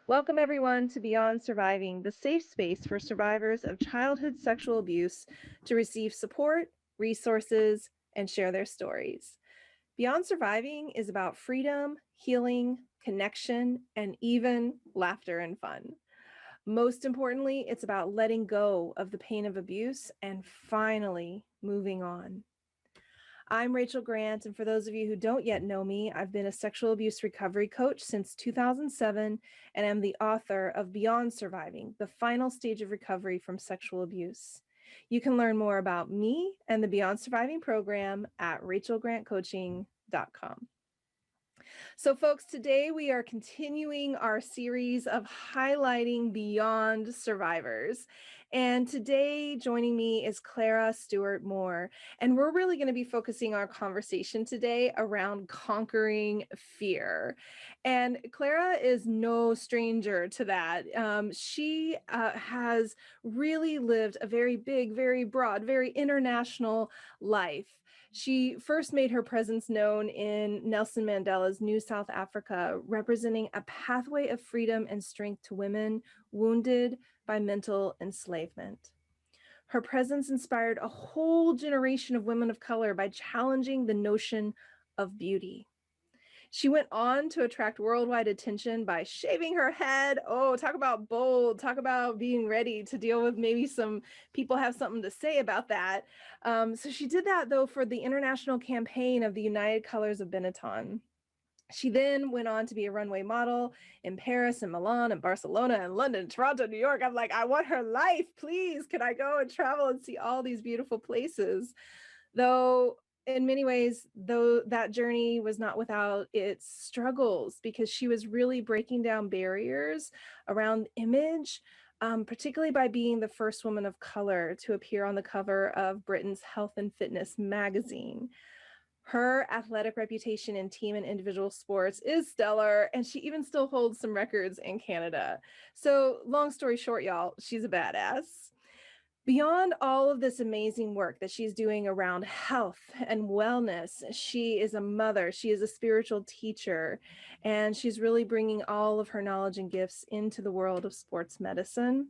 Welcome, everyone, to Beyond Surviving, the safe space for survivors of childhood sexual abuse to receive support, resources, and share their stories. Beyond Surviving is about freedom, healing, connection, and even laughter and fun. Most importantly, it's about letting go of the pain of abuse and finally moving on. I'm Rachel Grant, and for those of you who don't yet know me, I've been a sexual abuse recovery coach since 2007 and am the author of Beyond Surviving, the final stage of recovery from sexual abuse. You can learn more about me and the Beyond Surviving program at rachelgrantcoaching.com. So, folks, today we are continuing our series of highlighting beyond survivors. And today, joining me is Clara Stewart Moore. And we're really going to be focusing our conversation today around conquering fear. And Clara is no stranger to that. She has really lived a very big, very broad, very international life. She first made her presence known in Nelson Mandela's New South Africa, representing a pathway of freedom and strength to women wounded by mental enslavement. Her presence inspired a whole generation of women of color by challenging the notion of beauty. She went on to attract worldwide attention by shaving her head. Oh, talk about bold, talk about being ready to deal with maybe some people have something to say about that. So she did that, though, for the international campaign of the United Colors of Benetton. She then went on to be a runway model in Paris and Milan and Barcelona and London, Toronto, New York. I'm like, I want her life. Please, can I go and travel and see all these beautiful places? Though in many ways, though that journey was not without its struggles, because she was really breaking down barriers around image, particularly by being the first woman of color to appear on the cover of Britain's Health and Fitness magazine. Her athletic reputation in team and individual sports is stellar, and she even still holds some records in Canada. So, long story short, y'all, she's a badass. Beyond all of this amazing work that she's doing around health and wellness, she is a mother, she is a spiritual teacher, and she's really bringing all of her knowledge and gifts into the world of sports medicine.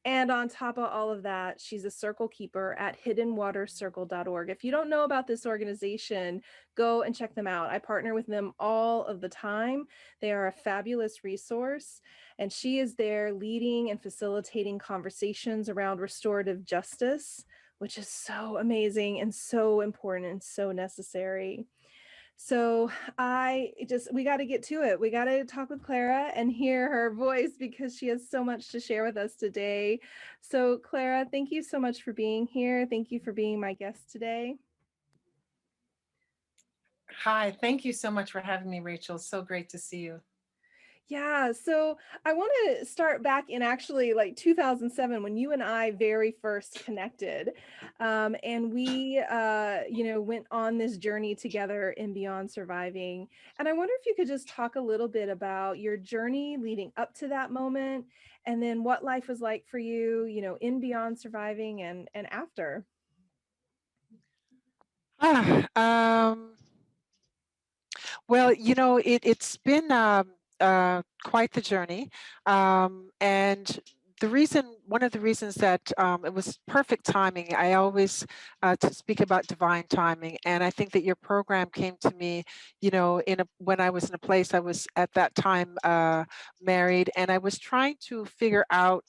And on top of all of that, she's a circle keeper at hiddenwatercircle.org. If you don't know about this organization, go and check them out. I partner with them all of the time. They are a fabulous resource, and she is there leading and facilitating conversations around restorative justice, which is so amazing and so important and so necessary. So we got to get to it. We got to talk with Clara and hear her voice because she has so much to share with us today. So, Clara, thank you so much for being here. Thank you for being my guest today. Hi, thank you so much for having me, Rachel. So great to see you. Yeah, so I want to start back in actually like 2007 when you and I very first connected. And we, went on this journey together in Beyond Surviving. And I wonder if you could just talk a little bit about your journey leading up to that moment and then what life was like for you, in Beyond Surviving and after. Ah, well, it's been quite the journey. And one of the reasons that it was perfect timing, I always to speak about divine timing. And I think that your program came to me, when I was in a place I was at that time married, and I was trying to figure out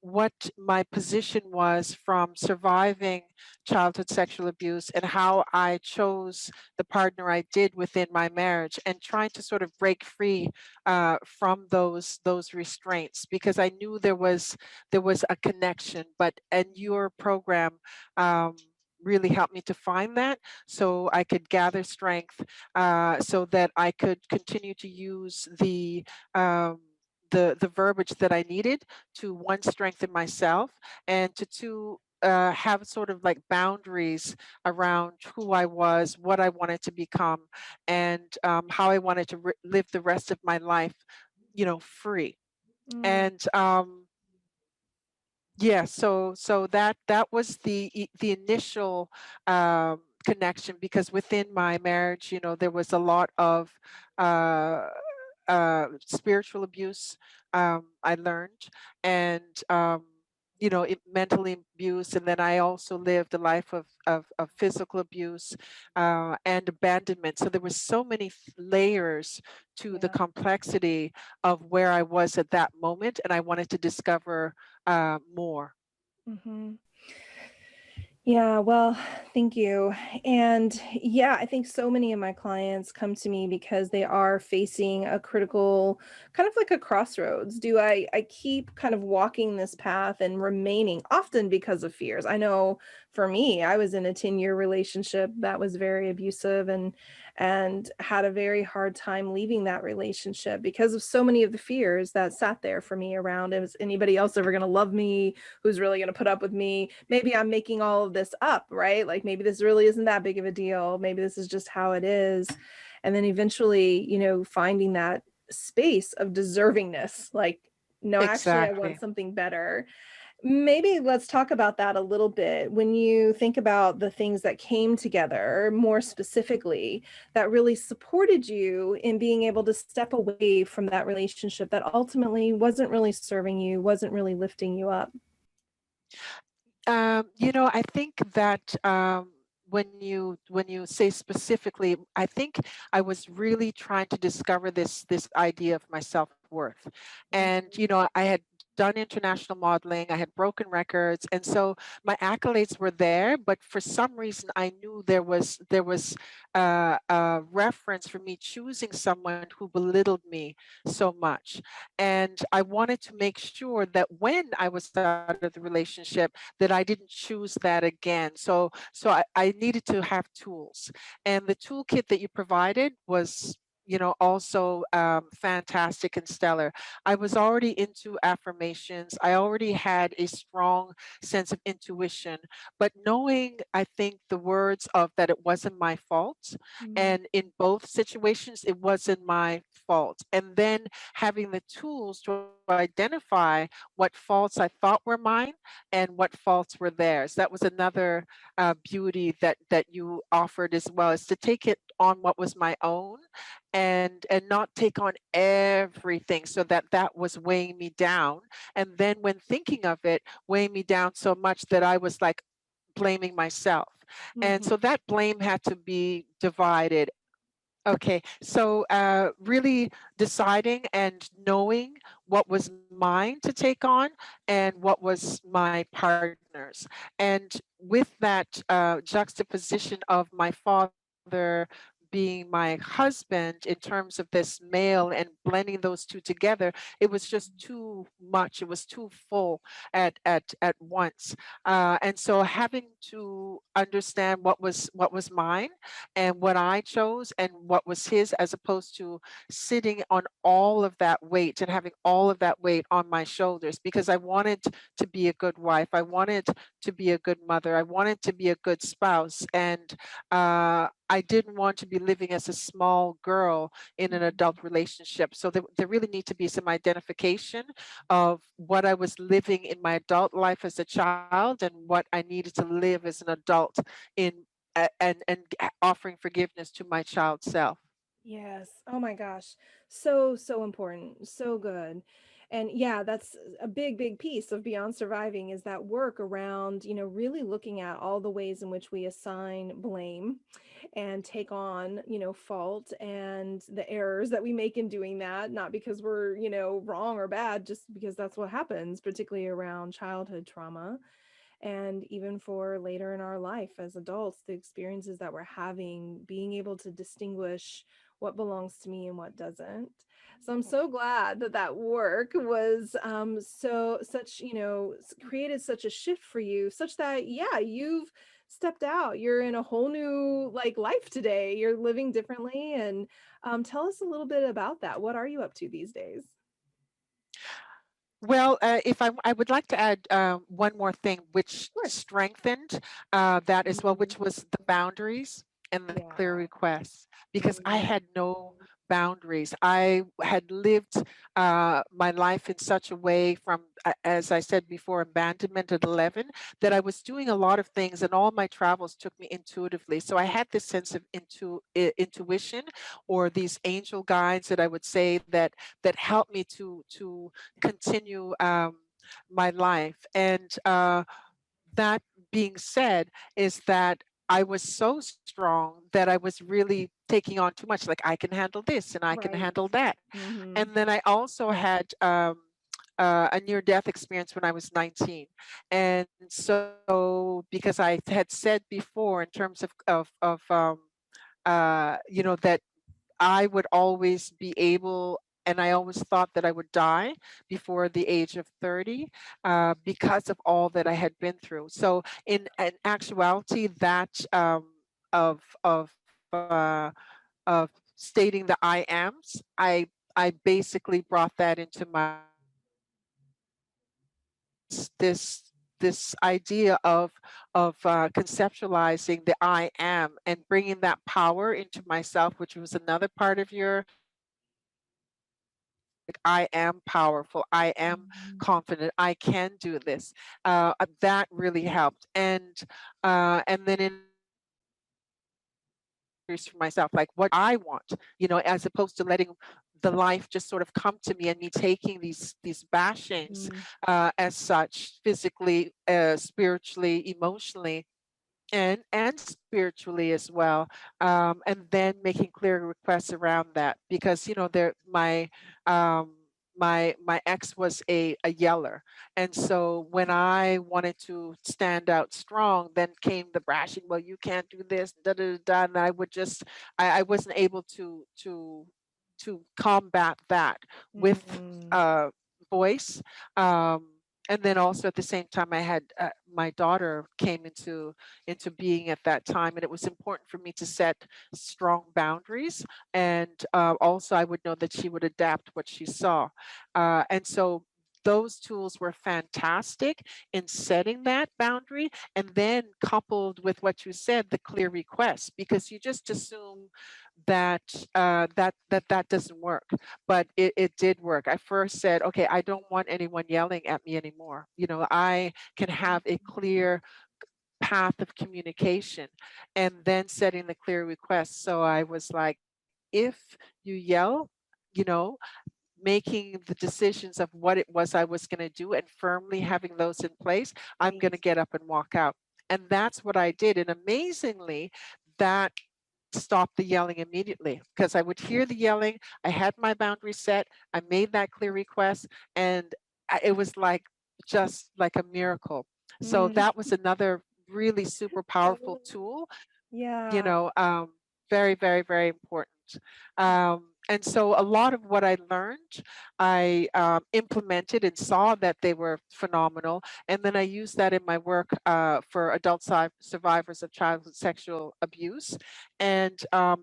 what my position was from surviving childhood sexual abuse and how I chose the partner I did within my marriage, and trying to sort of break free from those restraints, because I knew there was a connection. But and your program really helped me to find that, so I could gather strength, so that I could continue to use the verbiage that I needed to, one, strengthen myself, and to two, have sort of like boundaries around who I was, what I wanted to become, and how I wanted to live the rest of my life, free. Mm. And yeah, so that was the initial connection, because within my marriage, there was a lot of uh, spiritual abuse I learned, and mental abuse, and then I also lived a life of physical abuse and abandonment. So there were so many layers to the Yeah. complexity of where I was at that moment, and I wanted to discover more. Hmm. Yeah, well, thank you. And yeah, I think so many of my clients come to me because they are facing a critical, kind of like a crossroads. Do I keep kind of walking this path and remaining, often because of fears? I know for me, I was in a 10-year relationship that was very abusive, and had a very hard time leaving that relationship because of so many of the fears that sat there for me around, is anybody else ever going to love me? Who's really going to put up with me? Maybe I'm making all of this up, right? Like maybe this really isn't that big of a deal. Maybe this is just how it is. And then eventually, finding that space of deservingness, like, no, actually, I want Exactly. something better. Maybe let's talk about that a little bit. When you think about the things that came together more specifically, that really supported you in being able to step away from that relationship that ultimately wasn't really serving you, wasn't really lifting you up. I think that when you say specifically, I think I was really trying to discover this idea of my self-worth. And I had done international modeling, I had broken records, and so my accolades were there, but for some reason I knew there was a reference for me choosing someone who belittled me so much. And I wanted to make sure that when I was out of the relationship, that I didn't choose that again. So I needed to have tools. And the toolkit that you provided was also fantastic and stellar. I was already into affirmations. I already had a strong sense of intuition, but knowing, I think, the words of that it wasn't my fault, Mm, and in both situations it wasn't my fault, and then having the tools to identify what faults I thought were mine and what faults were theirs. That was another beauty that you offered as well, is to take it on what was my own, and not take on everything, so that was weighing me down. And then when thinking of it, weighing me down so much that I was like blaming myself. And mhm. so that blame had to be divided. Okay, so really deciding and knowing what was mine to take on and what was my partner's. And with that juxtaposition of my father being my husband in terms of this male, and blending those two together, it was just too much. It was too full at once. And so having to understand what was mine and what I chose and what was his, as opposed to sitting on all of that weight and having all of that weight on my shoulders, because I wanted to be a good wife. I wanted to be a good mother. I wanted to be a good spouse. And I didn't want to be living as a small girl in an adult relationship. So there really need to be some identification of what I was living in my adult life as a child and what I needed to live as an adult in offering forgiveness to my child self. Yes. Oh my gosh. So, so important. So good. And yeah, that's a big, big piece of Beyond Surviving, is that work around, really looking at all the ways in which we assign blame and take on, fault and the errors that we make in doing that, not because we're, wrong or bad, just because that's what happens, particularly around childhood trauma. And even for later in our life as adults, the experiences that we're having, being able to distinguish what belongs to me and what doesn't. So I'm so glad that that work was so such, created such a shift for you, such that, yeah, you've stepped out. You're in a whole new like life today. You're living differently. And tell us a little bit about that. What are you up to these days? Well, if I would like to add one more thing, which Of course. strengthened that as well, Mhm. which was the boundaries and the clear Yeah. requests, because I Mhm. had no boundaries. I had lived my life in such a way from, as I said before, abandonment at 11, that I was doing a lot of things, and all my travels took me intuitively. So I had this sense of intuition, or these angel guides that I would say that helped me to continue my life. And that being said, is that I was so strong that I was really taking on too much. Like, I can handle this and I can Right. handle that. Mhm. And then I also had a near death experience when I was 19. And so, because I had said before, in terms of that I would always be able, and I always thought that I would die before the age of 30, because of all that I had been through. So, in actuality, that of stating the I ams, I basically brought that into my this idea of conceptualizing the I am and bringing that power into myself, which was another part of your, like, I am powerful, I am Mhm. confident, I can do this. That really helped. And then in for myself, like, what I want, as opposed to letting the life just sort of come to me, and me taking these bashings Mm. as such, physically, spiritually, emotionally, and spiritually as well. And then making clear requests around that, because there my ex was a yeller, and so when I wanted to stand out strong, then came the brashing, well, you can't do this, da da da, da, and I would just, I wasn't able to combat that with Mhm. uh voice. um and then also at the same time, I had my daughter came into being at that time, and it was important for me to set strong boundaries. And also, I would know that she would adapt what she saw. And so those tools were fantastic in setting that boundary, and then coupled with what you said, the clear request, because you just assume that that doesn't work, but it did work. I first said, okay, I don't want anyone yelling at me anymore. I can have a clear path of communication, and then setting the clear request. So I was like, if you yell, you know, making the decisions of what it was I was going to do, and firmly having those in place, I'm going to Right. get up and walk out. And that's what I did. And amazingly, that stopped the yelling immediately, because I would hear the yelling. I had my boundary set. I made that clear request, and it was like, just like a miracle. So Mm. that was another really super powerful Totally. tool, you Yeah. know, um, very, very, very important. And so a lot of what I learned, I implemented and saw that they were phenomenal. And then I used that in my work for adult survivors of childhood sexual abuse. And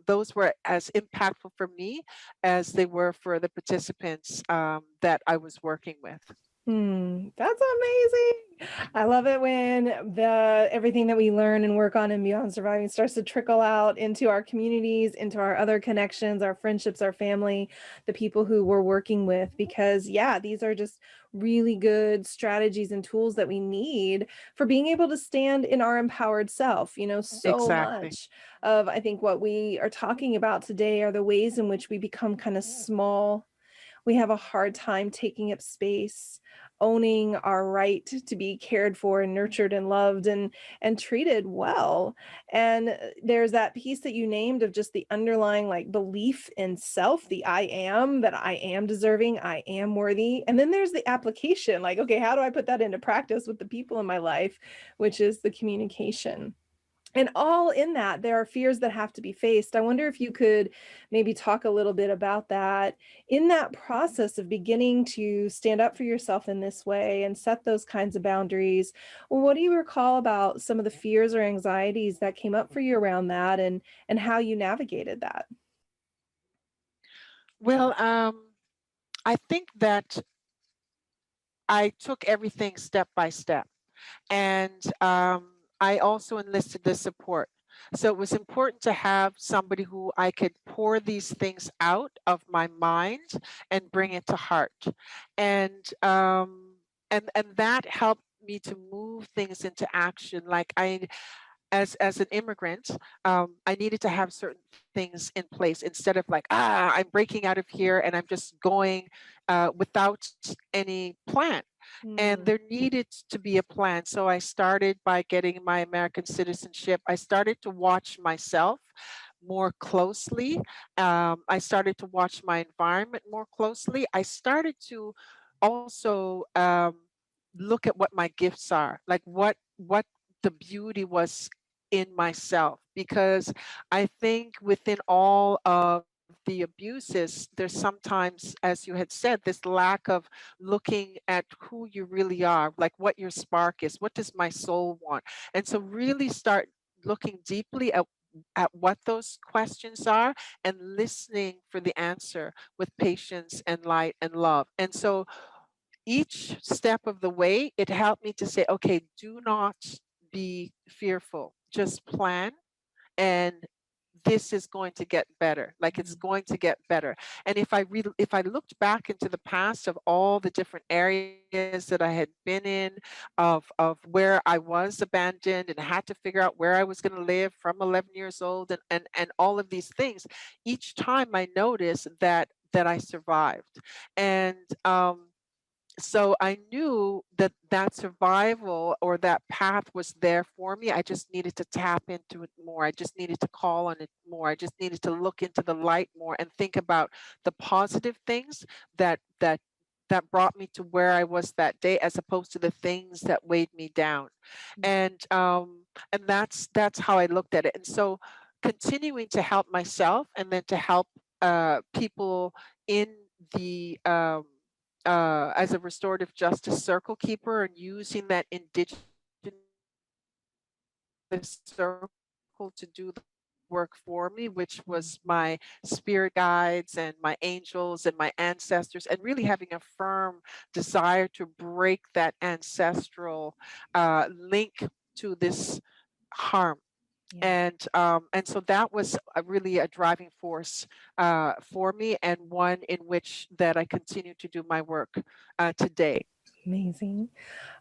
those were as impactful for me as they were for the participants that I was working with. That's amazing. I love it when the everything that we learn and work on in Beyond Surviving starts to trickle out into our communities, into our other connections, our friendships, our family, the people who we're working with. Because yeah, these are just really good strategies and tools that we need for being able to stand in our empowered self. So Exactly. much of I think what we are talking about today are the ways in which we become kind of small. We have a hard time taking up space, owning our right to be cared for and nurtured and loved and treated well. And there's that piece that you named of just the underlying like belief in self, the I am, that I am deserving, I am worthy. And then there's the application, like, okay, how do I put that into practice with the people in my life, which is the communication. And all in that, there are fears that have to be faced. I wonder if you could maybe talk a little bit about that in that process of beginning to stand up for yourself in this way and set those kinds of boundaries. What do you recall about some of the fears or anxieties that came up for you around that and how you navigated that? Well, I think that I took everything step by step. And I also enlisted the support. So it was important to have somebody who I could pour these things out of my mind and bring it to heart. And and that helped me to move things into action. Like as an immigrant, I needed to have certain things in place instead of like, I'm breaking out of here and I'm just going without any plan. And Mm, there needed to be a plan. So I started by getting my American citizenship. I started to watch myself more closely. I started to watch my environment more closely. I started to also look at what my gifts are, like what the beauty was in myself, because I think within all of the abuses, there's sometimes, as you had said, this lack of looking at who you really are, like what your spark is, what does my soul want? And so really start looking deeply at what those questions are and listening for the answer with patience and light and love. And so each step of the way, it helped me to say, okay, do not be fearful, just plan, and this is going to get better. Like it's going to get better. And if I looked back into the past of all the different areas that I had been in, of where I was abandoned and had to figure out where I was going to live from 11 years old, and all of these things, each time I noticed that I survived. And so I knew that that survival or that path was there for me. I just needed to tap into it more. I just needed to call on it more. I just needed to look into the light more and think about the positive things that brought me to where I was that day, as opposed to the things that weighed me down. And that's how I looked at it. And so continuing to help myself and then to help people in the as a restorative justice circle keeper, and using that indigenous circle to do the work for me, which was my spirit guides and my angels and my ancestors, and really having a firm desire to break that ancestral link to this harm. yeah. And so that was really a driving force for me, and one in which that I continue to do my work today. Amazing.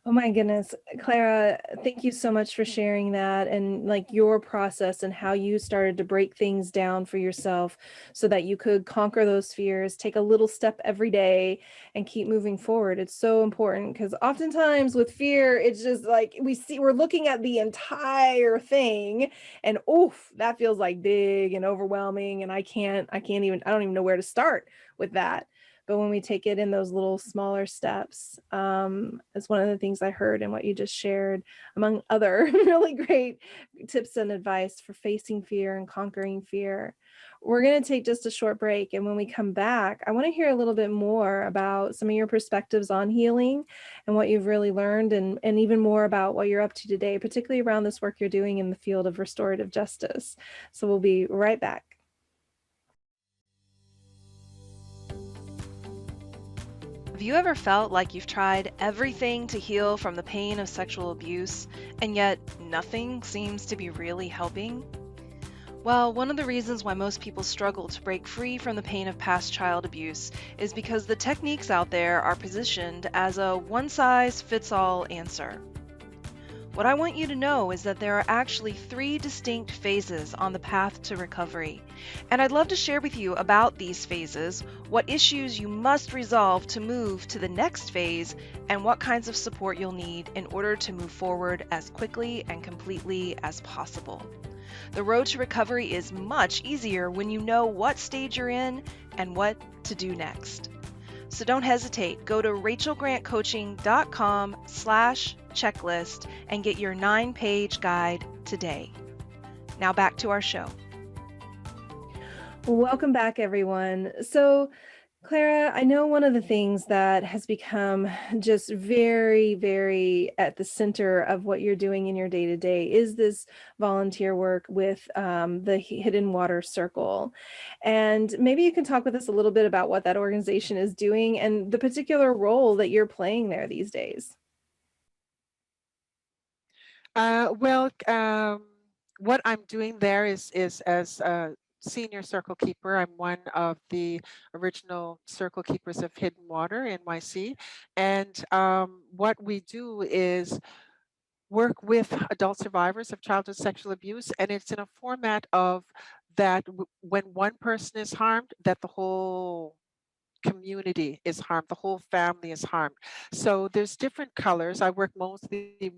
Oh my goodness. Clara, thank you so much for sharing that and like your process and how you started to break things down for yourself so that you could conquer those fears, take a little step every day and keep moving forward. It's so important because oftentimes with fear, it's just like we're looking at the entire thing and oof, that feels like big and overwhelming and I don't even know where to start with that. But when we take it in those little smaller steps, it's one of the things I heard in what you just shared, among other really great tips and advice for facing fear and conquering fear. We're going to take just a short break. And when we come back, I want to hear a little bit more about some of your perspectives on healing and what you've really learned, and even more about what you're up to today, particularly around this work you're doing in the field of restorative justice. So we'll be right back. Have you ever felt like you've tried everything to heal from the pain of sexual abuse, and yet nothing seems to be really helping? Well, one of the reasons why most people struggle to break free from the pain of past child abuse is because the techniques out there are positioned as a one-size-fits-all answer. What I want you to know is that there are actually 3 distinct phases on the path to recovery, and I'd love to share with you about these phases, what issues you must resolve to move to the next phase, and what kinds of support you'll need in order to move forward as quickly and completely as possible. The road to recovery is much easier when you know what stage you're in and what to do next. So don't hesitate. Go to rachelgrantcoaching.com/checklist and get your 9-page guide today. Now back to our show. Welcome back, everyone. So, Clara, I know one of the things that has become just very, very at the center of what you're doing in your day to day is this volunteer work with the Hidden Water Circle. And maybe you can talk with us a little bit about what that organization is doing and the particular role that you're playing there these days. Well, what I'm doing there is as a senior circle keeper. I'm one of the original circle keepers of Hidden Water NYC, and what we do is work with adult survivors of childhood sexual abuse, and it's in a format of that when one person is harmed, that the whole community is harmed, the whole family is harmed. So there's different colors. I work mostly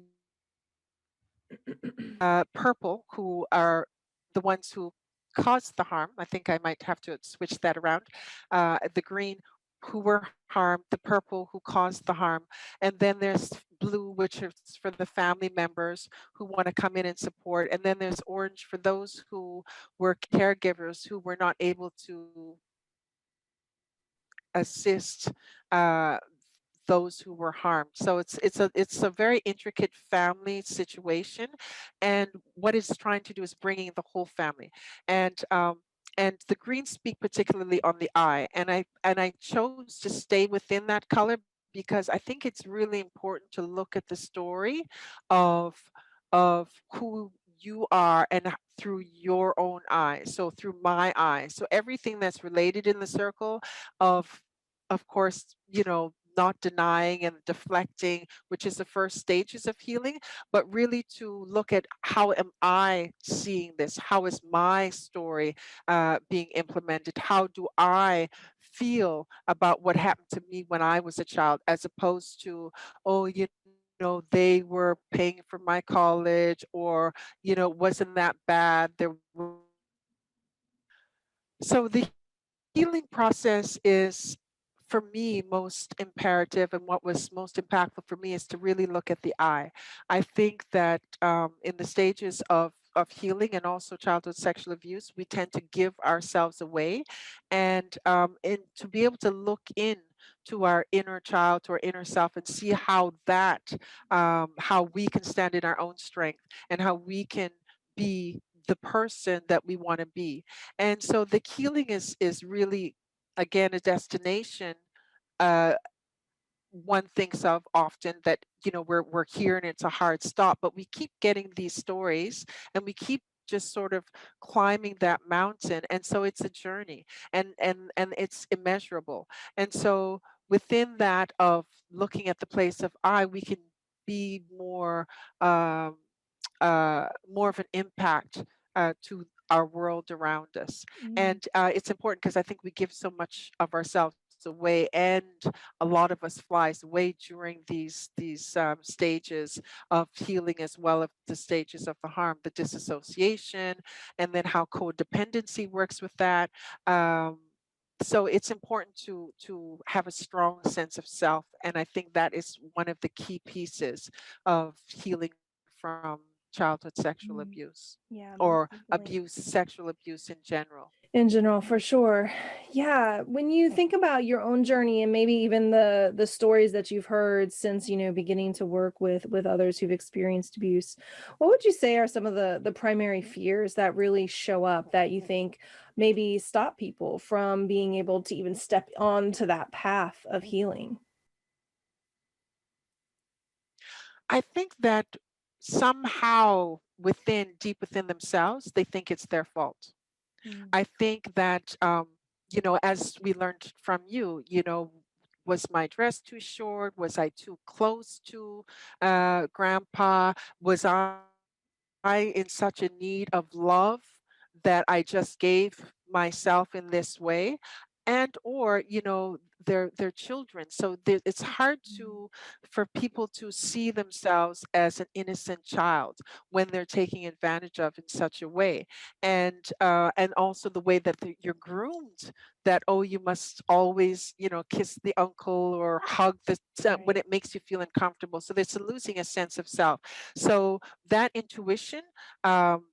purple, who are the ones who caused the harm. I think I might have to switch that around. The green, who were harmed, the purple, who caused the harm. And then there's blue, which is for the family members who want to come in and support. And then there's orange for those who were caregivers who were not able to assist those who were harmed. So it's a very intricate family situation, and what it's trying to do is bringing the whole family. And the greens speak particularly on the eye, and I chose to stay within that color because I think it's really important to look at the story of of who you are and through your own eyes, so through my eyes. So everything that's related in the circle of course, not denying and deflecting, which is the first stages of healing, but really to look at how am I seeing this? How is my story being implemented? How do I feel about what happened to me when I was a child, as opposed to, oh, they were paying for my college, or, wasn't that bad? So the healing process is, for me, most imperative, and what was most impactful for me is to really look at the eye. I think that in the stages of healing and also childhood sexual abuse, we tend to give ourselves away, and to be able to look in to our inner child, to our inner self, and see how we can stand in our own strength, and how we can be the person that we want to be. And so the healing is really, again, a destination. uh, One thinks of often that, we're here and it's a hard stop, but we keep getting these stories, and we keep just sort of climbing that mountain, and so it's a journey, and it's immeasurable. And so within that of looking at the place of I, we can be um, more of an impact to our world around us. Mm, And it's important because I think we give so much of ourselves away, and a lot of us flies away during these stages of healing, as well as the stages of the harm, the disassociation, and then how codependency works with that. Um, so it's important to have a strong sense of self, and I think that is one of the key pieces of healing from childhood sexual mm. abuse, Yeah, or most definitely. sexual abuse in general. In general, for sure. Yeah, when you think about your own journey and maybe even the stories that you've heard since, beginning to work with others who've experienced abuse, what would you say are some of the primary fears that really show up that you think maybe stop people from being able to even step onto that path of healing? I think that somehow deep within themselves, they think it's their fault. Mm, I think that, as we learned from you, was my dress too short? Was I too close to grandpa? Was I in such a need of love that I just gave myself in this way? And or, they're children. So it's hard mm, to for people to see themselves as an innocent child when they're taking advantage of in such a way. And also the way that you're groomed, that, oh, you must always, kiss the uncle or hug when right. it makes you feel uncomfortable. So there's losing a sense of self. So that intuition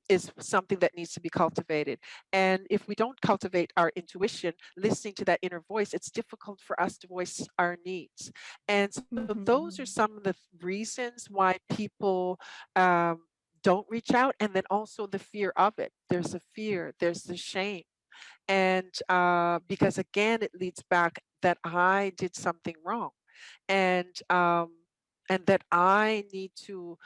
is something that needs to be cultivated. And if we don't cultivate our intuition, listening to that inner voice, it's difficult for us to voice our needs. And so those are Mhm. some of the reasons why people don't reach out. And then also the fear of it. There's the fear, there's the shame. And because again, it leads back that I did something wrong, and and that I need to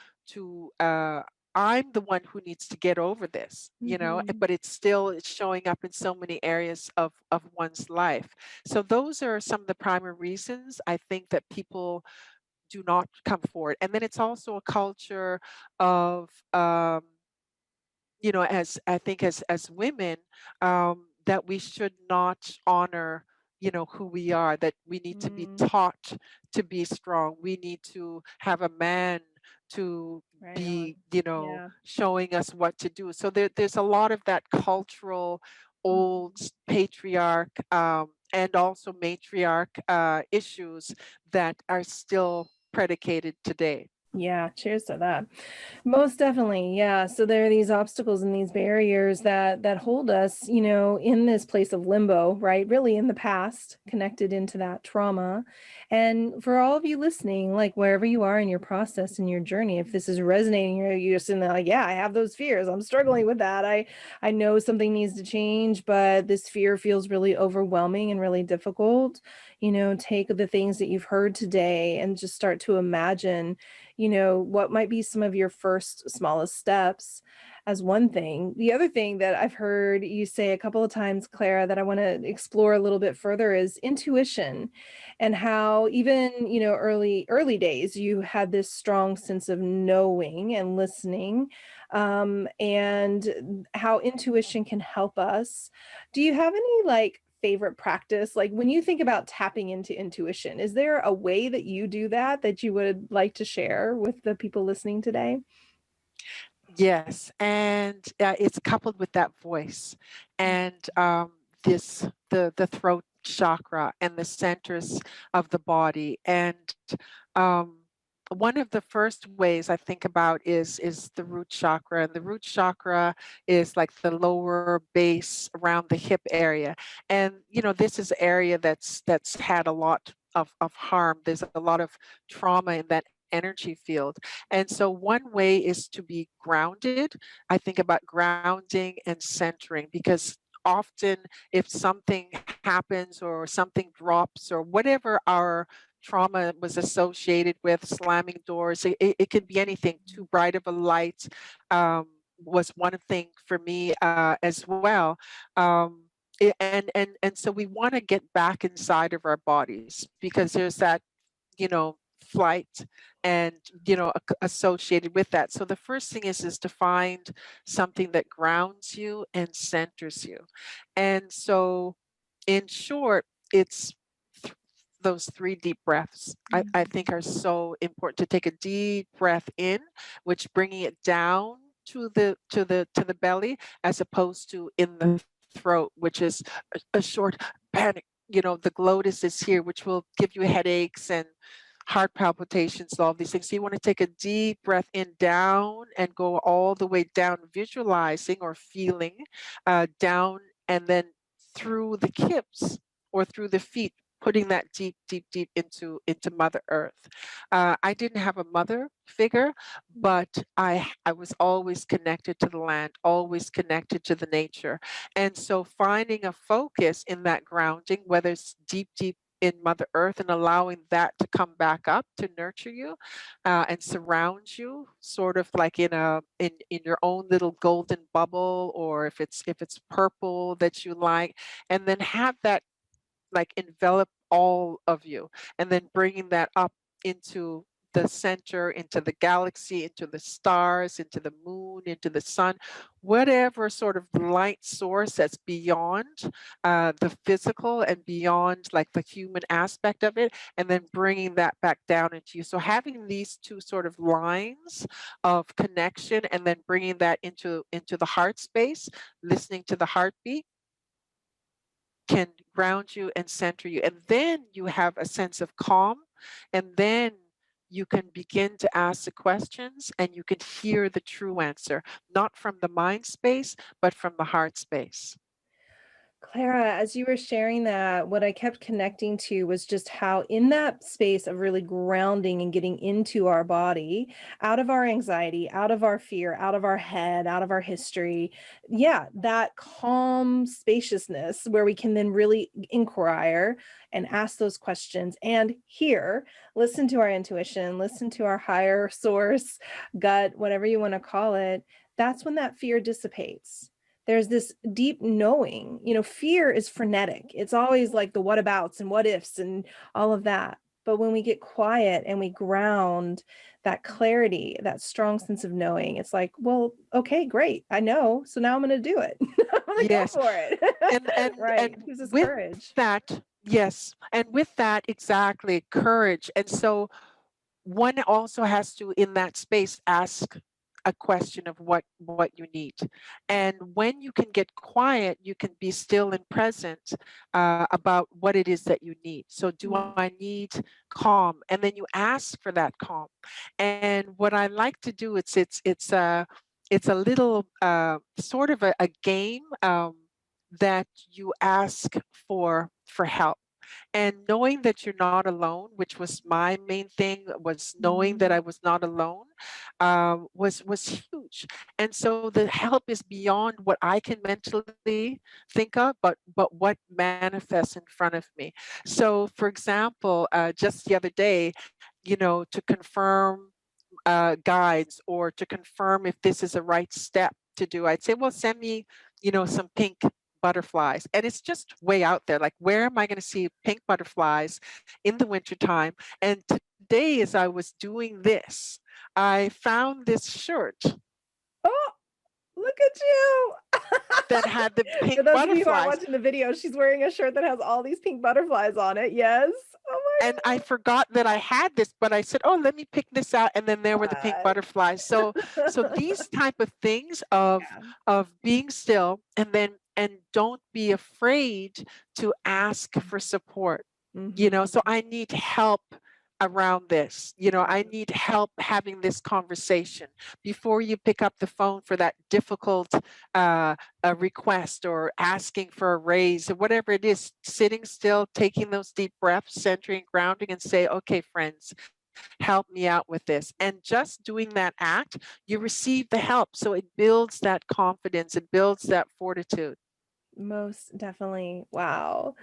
I'm the one who needs to get over this, Mhm. but it's showing up in so many areas of one's life. So those are some of the primary reasons I think that people do not come forward. And then it's also a culture of, as I think as women, that we should not honor, who we are, that we need to be Mm, taught to be strong. We need to have a man to right be, on. Yeah. showing us what to do. So there's a lot of that cultural old Mhm. patriarch, and also matriarch issues that are still predicated today. Yeah, cheers to that. Most definitely. Yeah. So there are these obstacles and these barriers that hold us, in this place of limbo, right? Really in the past, connected into that trauma. And for all of you listening, like wherever you are in your process in your journey, if this is resonating, you're just in the like, yeah, I have those fears. I'm struggling with that. I know something needs to change, but this fear feels really overwhelming and really difficult. Take the things that you've heard today and just start to imagine what might be some of your first smallest steps as one thing. The other thing that I've heard you say a couple of times, Clara, that I want to explore a little bit further is intuition and how even, early days, you had this strong sense of knowing and listening, and how intuition can help us. Do you have any like favorite practice? Like when you think about tapping into intuition, is there a way that you do that you would like to share with the people listening today? Yes, and it's coupled with that voice, and the throat chakra and the centers of the body. And um, one of the first ways I think about is the root chakra, and the root chakra is like the lower base around the hip area. And this is an area that's had a lot of harm. There's a lot of trauma in that energy field. And so one way is to be grounded. I think about grounding and centering, because often if something happens or something drops or whatever our trauma was associated with, slamming doors, it can be anything. Too bright of a light was one thing for me as well. And so we want to get back inside of our bodies, because there's that, flight and, associated with that. So the first thing is to find something that grounds you and centers you. And so in short, it's th- those three deep breaths I think are so important. To take a deep breath in, which bringing it down to the belly, as opposed to in the throat, which is a short panic. The glottis is here, which will give you headaches and heart palpitations, all these things. So you want to take a deep breath in, down, and go all the way down, visualizing or feeling down, and then through the hips or through the feet, putting that deep, deep, deep into Mother Earth. I didn't have a mother figure, but I was always connected to the land, always connected to the nature. And so finding a focus in that grounding, whether it's deep, deep in Mother Earth, and allowing that to come back up to nurture you and surround you, sort of like in your own little golden bubble, or if it's purple that you like, and then have that like envelop all of you, and then bringing that up into the center, into the galaxy, into the stars, into the moon, into the sun, whatever sort of light source that's beyond the physical and beyond like the human aspect of it, and then bringing that back down into you. So having these two sort of lines of connection, and then bringing that into the heart space, listening to the heartbeat, can ground you and center you. And then you have a sense of calm. And then you can begin to ask the questions, and you can hear the true answer, not from the mind space, but from the heart space. Clara, as you were sharing that, what I kept connecting to was just how, in that space of really grounding and getting into our body, out of our anxiety, out of our fear, out of our head, out of our history, yeah, that calm spaciousness where we can then really inquire and ask those questions and hear, listen to our intuition, listen to our higher source, gut, whatever you want to call it. That's when that fear dissipates. There's this deep knowing. Fear is frenetic. It's always like the what abouts and what ifs and all of that. But when we get quiet and we ground, that clarity, that strong sense of knowing, it's like, well, okay, great. I know. So now I'm going to do it. I'm going to go Yes. for it. And Right. This is with courage. that, yes, and with that, exactly, courage. And so one also has to, in that space, ask a question of what you need. And when you can get quiet, you can be still and present about what it is that you need. So do Mm, I need calm? And then you ask for that calm. And what I like to do, it's a little sort of a game that you ask for help, and knowing that you're not alone, which was my main thing, was knowing that I mm, was not alone, was huge. And so the help is beyond what I can mentally think of, but what manifests in front of me. So, for example, just the other day, to confirm guides, or to confirm if this is a right step to do, I'd say, well, send me, some pink butterflies. And it's just way out there. Like, where am I going to see pink butterflies in the wintertime? And today, as I was doing this, I found this shirt oh, look at you. that had the For pink those of you who aren't butterflies. watching the video, she's wearing a shirt that has all these pink butterflies on it. Yes. Oh And I forgot that I had this, but I said, "Oh, let me pick this out." And then there were the pink my butterflies. So God. these type of things of being still, and don't be afraid to ask for support. Mhm. So I need help around this. I need help having this conversation before you pick up the phone for that difficult request, or asking for a raise, or whatever it is. Sitting still, taking those deep breaths, centering, grounding, and say, okay, friends, help me out with this. And just doing that act, you receive the help. So it builds that confidence, it builds that fortitude. Most definitely. Wow.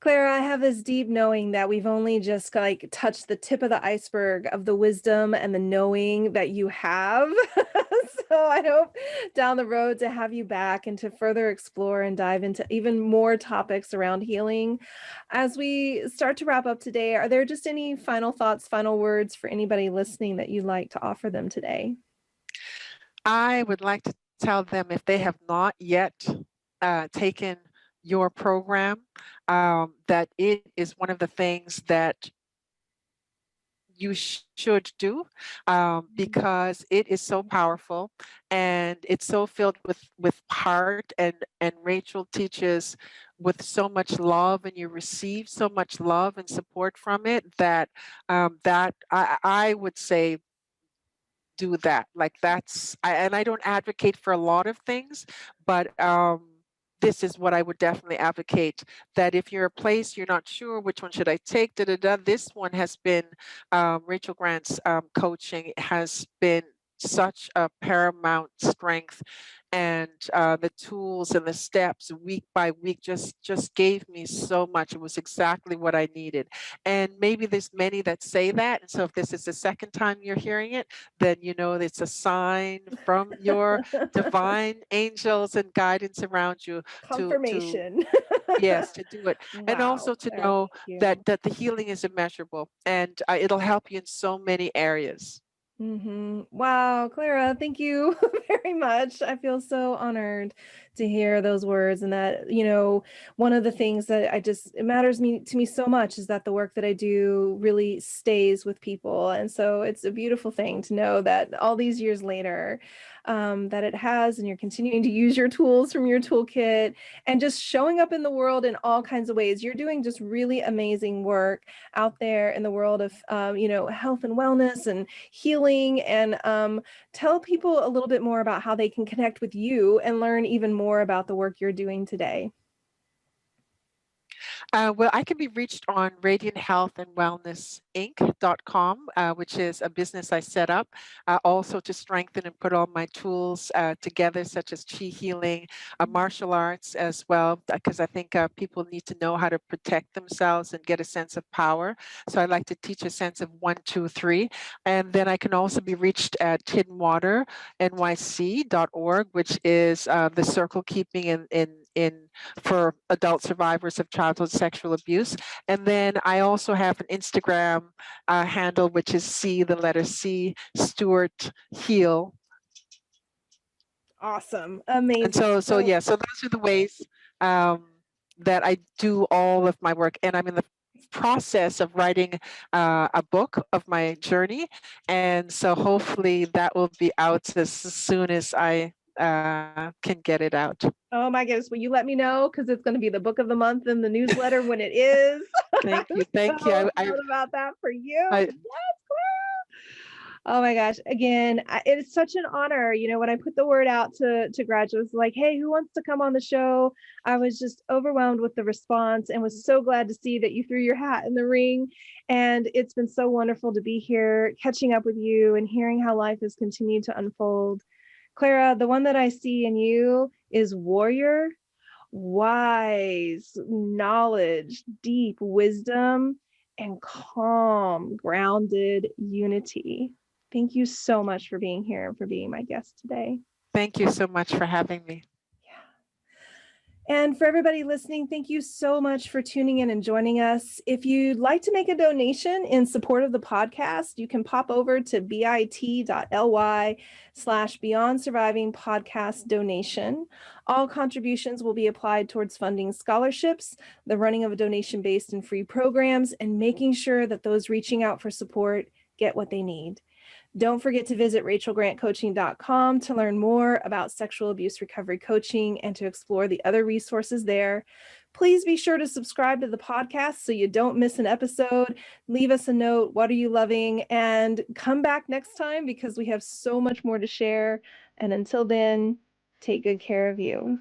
Clara, I have this deep knowing that we've only just like touched the tip of the iceberg of the wisdom and the knowing that you have. So I hope down the road to have you back and to further explore and dive into even more topics around healing. As we start to wrap up today, are there just any final thoughts, final words for anybody listening that you'd like to offer them today? I would like to tell them, if they have not yet taken your program, that it is one of the things that you should do, because it is so powerful, and it's so filled with heart, and Rachel teaches with so much love, and you receive so much love and support from it, that I would say, do that. Like, and I don't advocate for a lot of things, but this is what I would definitely advocate, that if you're a place you're not sure which one should I take, da da da, this one has been, Rachel Grant's coaching has been such a paramount strength, and the tools and the steps week by week just gave me so much. It was exactly what I needed. And maybe there's many that say that, and so if this is the second time you're hearing it, then it's a sign from your divine angels and guidance around you to Confirmation. yes, to do it. And Wow, also to Clara, know thank that you. the healing is immeasurable, and it'll help you in so many areas. Wow, Clara, thank you very much. I feel so honored to hear those words, and that, one of the things that it matters to me so much is that the work that I do really stays with people. And so it's a beautiful thing to know that all these years later, that it has, and you're continuing to use your tools from your toolkit and just showing up in the world in all kinds of ways. You're doing just really amazing work out there in the world of, health and wellness and healing. And tell people a little bit more about how they can connect with you and learn even more about the work you're doing today. Well, I can be reached on radianthealthandwellnessinc.com, which is a business I set up also to strengthen and put all my tools together, such as chi healing, martial arts as well, because I think people need to know how to protect themselves and get a sense of power. So I like to teach a sense of 1, 2, 3. And then I can also be reached at hiddenwaternyc.org, which is the circle keeping in for adult survivors of childhood sexual abuse. And then I also have an Instagram handle, which is the letter C, Stewart Heal. Awesome. And Amazing. so those are the ways that I do all of my work. And I'm in the process of writing a book of my journey. And so hopefully that will be out as soon as I can get it out. Oh my goodness. Will you let me know? Because it's going to be the book of the month in the newsletter when it is. Thank you. Thank So you. thrilled about that for you. I, Yes, Clara. Oh my gosh. Again, it is such an honor. When I put the word out to graduates, like, hey, who wants to come on the show? I was just overwhelmed with the response and was so glad to see that you threw your hat in the ring. And it's been so wonderful to be here, catching up with you and hearing how life has continued to unfold. Clara, the one that I see in you is warrior, wise, knowledge, deep wisdom, and calm, grounded unity. Thank you so much for being here and for being my guest today. Thank you so much for having me. And for everybody listening, thank you so much for tuning in and joining us. If you'd like to make a donation in support of the podcast, you can pop over to bit.ly/Beyond Surviving Podcast Donation. All contributions will be applied towards funding scholarships, the running of donation-based and free programs, and making sure that those reaching out for support get what they need. Don't forget to visit rachelgrantcoaching.com to learn more about sexual abuse recovery coaching and to explore the other resources there. Please be sure to subscribe to the podcast so you don't miss an episode. Leave us a note. What are you loving? And come back next time because we have so much more to share. And until then, take good care of you.